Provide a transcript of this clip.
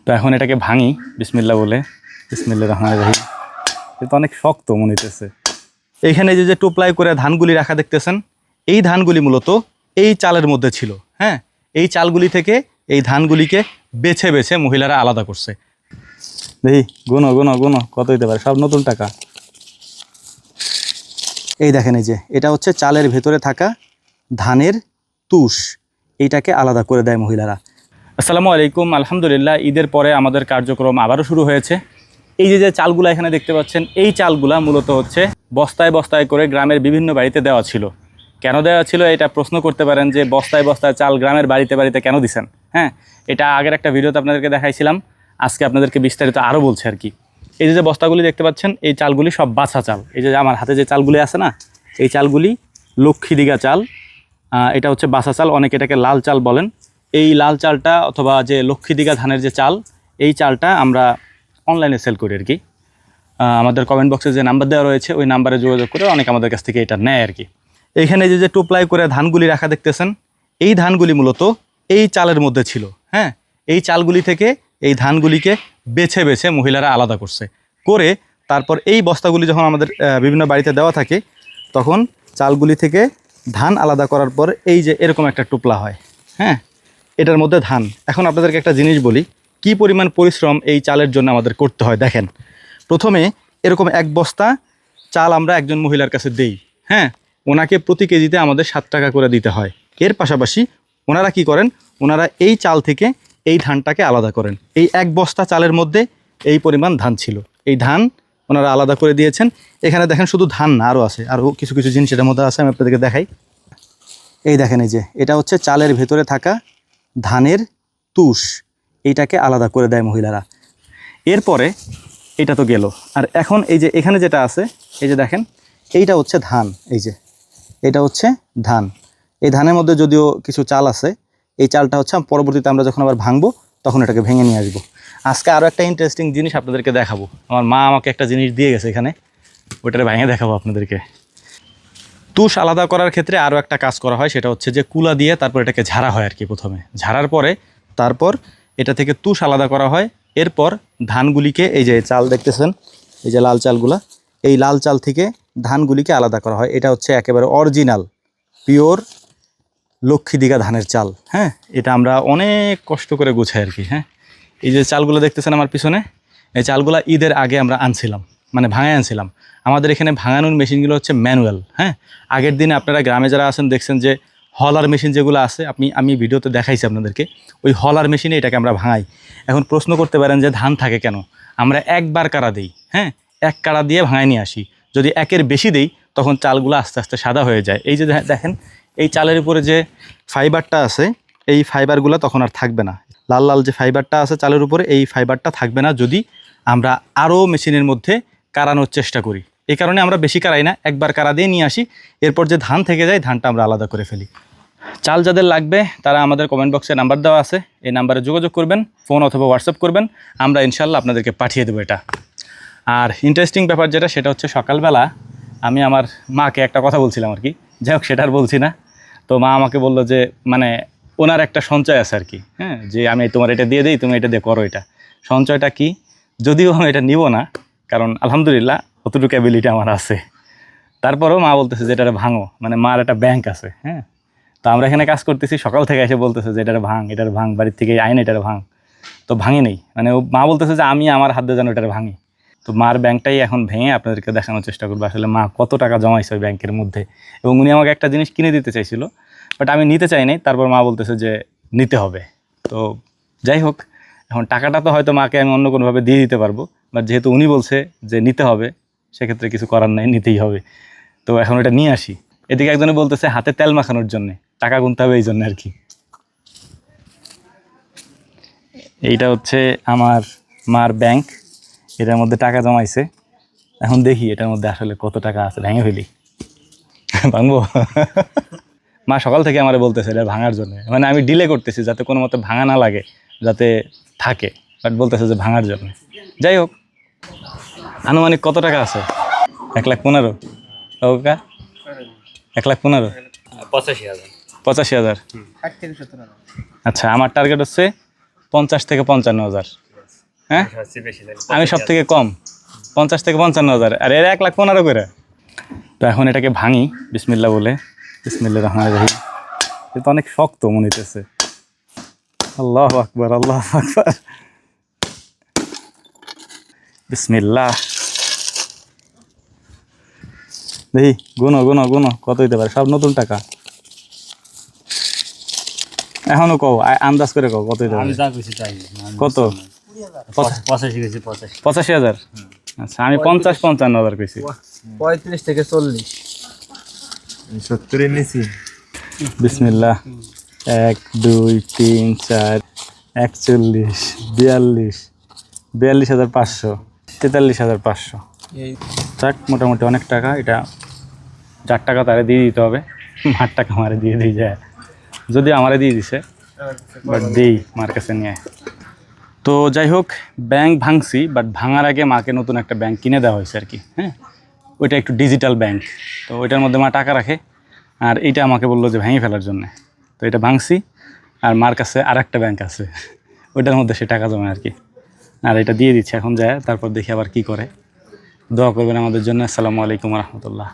তো এখন এটাকে ভাঙি বিসমিল্লাহ বলে। বিসমিল্লাহির রহমানির রহিম। এটা অনেক শক্ত মনে হইতেছে। এইখানে যে টোপলাই করে ধানগুলি রাখা দেখতেছেন, এই ধানগুলি মূলত এই চালের মধ্যে ছিল। হ্যাঁ, এই চালগুলি থেকে এই ধানগুলিকে বেছে বেছে মহিলারা আলাদা করছে। দেখি গুনো গুনো গুনো কত হইতে পারে, সব নতুন টাকা। এই দেখেন, এই যে এটা হচ্ছে চালের ভেতরে থাকা ধানের তুষ, এইটাকে আলাদা করে দেয় মহিলারা। আসসালামু আলাইকুম। আলহামদুলিল্লাহ, ঈদের পরে আমাদের কার্যক্রম আবারও শুরু হয়েছে। এই যে চালগুলা এখানে দেখতে পাচ্ছেন, এই চালগুলা মূলত হচ্ছে বস্তায় বস্তায় করে গ্রামের বিভিন্ন বাড়িতে দেওয়া ছিল। কেন দেওয়া ছিল এটা প্রশ্ন করতে পারেন, যে বস্তায় বস্তায় চাল গ্রামের বাড়িতে বাড়িতে কেন দিছেন? হ্যাঁ, এটা আগের একটা ভিডিওতে আপনাদেরকে দেখাইছিলাম, আজকে আপনাদেরকে বিস্তারিত আরও বলছে আর কি। এই যে বস্তাগুলি দেখতে পাচ্ছেন, এই চালগুলি সব বাছা চাল। এই যে আমার হাতে যে চালগুলি আছে না, এই চালগুলি লক্ষ্মীদিঘা চাল। এটা হচ্ছে বাছা চাল, অনেকে এটাকে লাল চাল বলেন। এই লাল চালটা অথবা যে লক্ষ্মীদিঘা ধানের যে চাল, এই চালটা আমরা অনলাইনে সেল করি আর কি। আমাদের কমেন্ট বক্সে যে নাম্বার দেওয়া রয়েছে, ওই নাম্বারে যোগাযোগ করে অনেকে আমাদের কাছ থেকে এটা নেয় আর কি। এইখানে যে টোপলাই করে ধানগুলি রাখা দেখতেছেন, এই ধানগুলি মূলত এই চালের মধ্যে ছিল। হ্যাঁ, এই চালগুলি থেকে এই ধানগুলিকে বেছে বেছে মহিলারা আলাদা করছে, করে তারপর এই বস্তাগুলি যখন আমাদের বিভিন্ন বাড়িতে দেওয়া থাকে, তখন চালগুলি থেকে ধান আলাদা করার পর এই যে এরকম একটা টোপলা হয়। হ্যাঁ, এটার মধ্যে ধান। এখন আপনাদেরকে একটা জিনিস বলি, কি পরিমাণ পরিশ্রম এই চালের জন্য আমাদের করতে হয়। দেখেন, প্রথমে এরকম এক বস্তা চাল আমরা একজন মহিলার কাছে দেই। হ্যাঁ, ওনাকে প্রতি কেজিতে আমাদের 7 টাকা করে দিতে হয়। এর পাশাপাশি ওনারা কি করেন, ওনারা এই চাল থেকে এই ধানটাকে আলাদা করেন। এই এক বস্তা চালের মধ্যে এই পরিমাণ ধান ছিল, এই ধান ওনারা আলাদা করে দিয়েছেন। এখানে দেখেন, শুধু ধান না, আরও আছে, আরও কিছু কিছু জিনিস এটার মধ্যে আছে, আমি আপনাদেরকে দেখাই। এই দেখেন, এই যে এটা হচ্ছে চালের ভেতরে থাকা ধানের তুষ, এইটাকে আলাদা করে দেয় মহিলারা। এরপরে এটা তো গেল, আর এখন এই যে এখানে যেটা আছে, এই যে দেখেন, এইটা হচ্ছে ধান। এই যে এটা হচ্ছে ধান। এই ধানের মধ্যে যদিও কিছু চাল আছে, এই চালটা হচ্ছে পরবর্তীতে আমরা যখন আবার ভাঙবো, তখন এটাকে ভেঙে নিয়ে আসবো। আজকে আরও একটা ইন্টারেস্টিং জিনিস আপনাদেরকে দেখাবো। আমার মা আমাকে একটা জিনিস দিয়ে গেছে এখানে, ওইটারে ভেঙে দেখাবো আপনাদেরকে। তুষ আলাদা করার ক্ষেত্রে আরও একটা কাজ করা হয়, সেটা হচ্ছে যে কুলা দিয়ে তারপর এটাকে ঝাড়া হয় আর কি। প্রথমে ঝাড়ার পরে তারপর এটা থেকে তুষ আলাদা করা হয়। এরপর ধানগুলিকে, এই যে চাল দেখতেছেন, এই যে লাল চালগুলা, এই লাল চাল থেকে ধানগুলিকে আলাদা করা হয়। এটা হচ্ছে একেবারে অরিজিনাল পিওর লক্ষ্মীদিঘা ধানের চাল। হ্যাঁ, এটা আমরা অনেক কষ্ট করে গুছাই আর কি। হ্যাঁ, এই যে চালগুলো দেখতেছেন আমার পিছনে, এই চালগুলো ঈদের আগে আমরা আনছিলাম, মানে ভাঙায় আনছিলাম। আমাদের এখানে ভাঙানোর মেশিনগুলো হচ্ছে ম্যানুয়াল। হ্যাঁ, আগের দিনে আপনারা গ্রামে যারা আছেন দেখছেন যে হলার মেশিন যেগুলো আছে, আমি ভিডিওতে দেখাইছি আপনাদেরকে, ওই হলার মেশিনে এটাকে আমরা ভাঙাই। এখন প্রশ্ন করতে পারেন যে ধান থাকে কেন? আমরা একবার কাড়া দিই। হ্যাঁ, এক কাড়া দিয়ে ভাঙায় নিয়ে আসি। যদি একের বেশি দিই, তখন চালগুলো আস্তে আস্তে সাদা হয়ে যায়। এই যে দেখেন, এই চালের উপরে যে ফাইবারটা আছে, এই ফাইবারগুলো তখন আর থাকবে না। লাল লাল যে ফাইবারটা আছে চালের উপরে, এই ফাইবারটা থাকবে না যদি আমরা আরও মেশিনের মধ্যে কারানোর চেষ্টা করি। এই কারণে আমরা বেশি কারাই না, একবার কারা দিয়ে নিয়ে আসি। এরপর যে ধান থেকে যায়, ধানটা আমরা আলাদা করে ফেলি। চাল যাদের লাগবে তারা আমাদের কমেন্ট বক্সে নাম্বার দেওয়া আছে, এই নাম্বারে যোগাযোগ করবেন, ফোন অথবা হোয়াটসঅ্যাপ করবেন, আমরা ইনশাল্লাহ আপনাদেরকে পাঠিয়ে দেবো এটা। আর ইন্টারেস্টিং ব্যাপার যেটা, সেটা হচ্ছে সকালবেলা আমি আমার মাকে একটা কথা বলছিলাম আর কি, যাই হোক সেটা আর বলছি না। তো মা আমাকে বললো যে মানে ওনার একটা সঞ্চয় আছে আর কি। হ্যাঁ, যে আমি তোমার এটা দিয়ে দিই, তুমি এটা দিয়ে করো। এটা সঞ্চয়টা কি, যদিও আমি এটা নিব না, কারণ আলহামদুলিল্লাহ অতটুকু অ্যাবিলিটি আমার আছে। তারপরেও মা বলতেছে যে এটা ভাঙো, মানে মার একটা ব্যাংক আছে। হ্যাঁ, তো আমরা এখানে কাজ করতেছি, সকাল থেকে এসে বলতেছে যে এটার ভাঙ, বাড়ির থেকে আইন এটার ভাঙ। তো ভাঙি নেই, মানে ও মা বলতেছে যে আমি আমার হাত দিয়ে যেন এটার ভাঙি। তো মার ব্যাংকটাই এখন ভেঙে আপনাদেরকে দেখানোর চেষ্টা করবো আসলে মা কত টাকা জমাইছে ওই ব্যাংকের মধ্যে। এবং উনি আমাকে একটা জিনিস কিনে দিতে চাইছিল, বাট আমি নিতে চাই নাই। তারপর মা বলতেছে যে নিতে হবে। তো যাই হোক, এখন টাকাটা তো হয়তো মাকে আমি অন্য কোনোভাবে দিয়ে দিতে পারবো, বাট যেহেতু উনি বলছে যে নিতে হবে, সেক্ষেত্রে কিছু করার নাই, নিতেই হবে। তো এখন এটা নিয়ে আসি। এদিকে একজনে বলতেছে হাতে তেল মাখানোর জন্যে, টাকা গুনতে হবে এই জন্য আর কি। এইটা হচ্ছে আমার মার ব্যাংক, এটার মধ্যে টাকা জমাইছে। এখন দেখি এটার মধ্যে আসলে কত টাকা আছে, ভেঙে ফেলি। ভাঙবো। মা সকাল থেকে আমার বলতেছে এটা ভাঙার জন্য, মানে আমি ডিলে করতেছি যাতে কোনো মতে ভাঙা না লাগে, যাতে থাকে, বাট বলতেছে যে ভাঙার জন্য। যাই হোক, আনুমানিক কত টাকা আছে? 1,15,000। ওকা 1,15,000, 85,000। 85,000। আচ্ছা, আমার টার্গেট হচ্ছে 50 থেকে 55,000। হ্যাঁ আমি সব থেকে কম 50 থেকে 55,000 আর এর 1,15,000 করে। তো এখন এটাকে ভাঙি বিসমিল্লাহ বলে। বিসমিল্লাহির রহমানির রহিম। এটা অনেক শক্ত মনে হইতেছে। আল্লাহু আকবার, আল্লাহু আকবার। বিসমিল্লাহ। দেখি গুনো গুনো গুনো কত হইতে পারে, সব নতুন টাকা। এখনো কও, আন্দাজ করে কও কত হইতে পারে। কত? 85,000। আচ্ছা আমি 50-55,000 কইছি। 35 থেকে 40 70 নিছি। বিসমিল্লাহ। 1 2 3 4 41 42 42,500 43,500। যাক মোটামুটি অনেক টাকা। এটা যার টাকা তারে দিয়ে দিতে হবে, মার টাকা আমারে দিয়ে দিয়ে যায়, যদি আমারে দিয়ে দিছে বাট দেই মার কাছে নিয়ে। তো যাই হোক, ব্যাংক ভাঙছি, বাট ভাঙার আগে মাকে নতুন একটা ব্যাংক কিনে দেওয়া হয়েছে আর কি। হ্যাঁ, ওইটা একটু ডিজিটাল ব্যাংক। তো ওইটার মধ্যে মা টাকা রাখে, আর এইটা আমাকে বললো যে ভেঙে ফেলার জন্যে। তো এটা ভাঙছি, আর মার কাছে আর একটা ব্যাংক আছে, ওইটার মধ্যে সে টাকা জমে আর কি। আর এটা দিয়ে দিচ্ছে এখন যায়, তারপর দেখি আবার কি করে। দোয়া করবেন আমাদের জন্য। আসসালামু আলাইকুম রহমতুল্লাহ।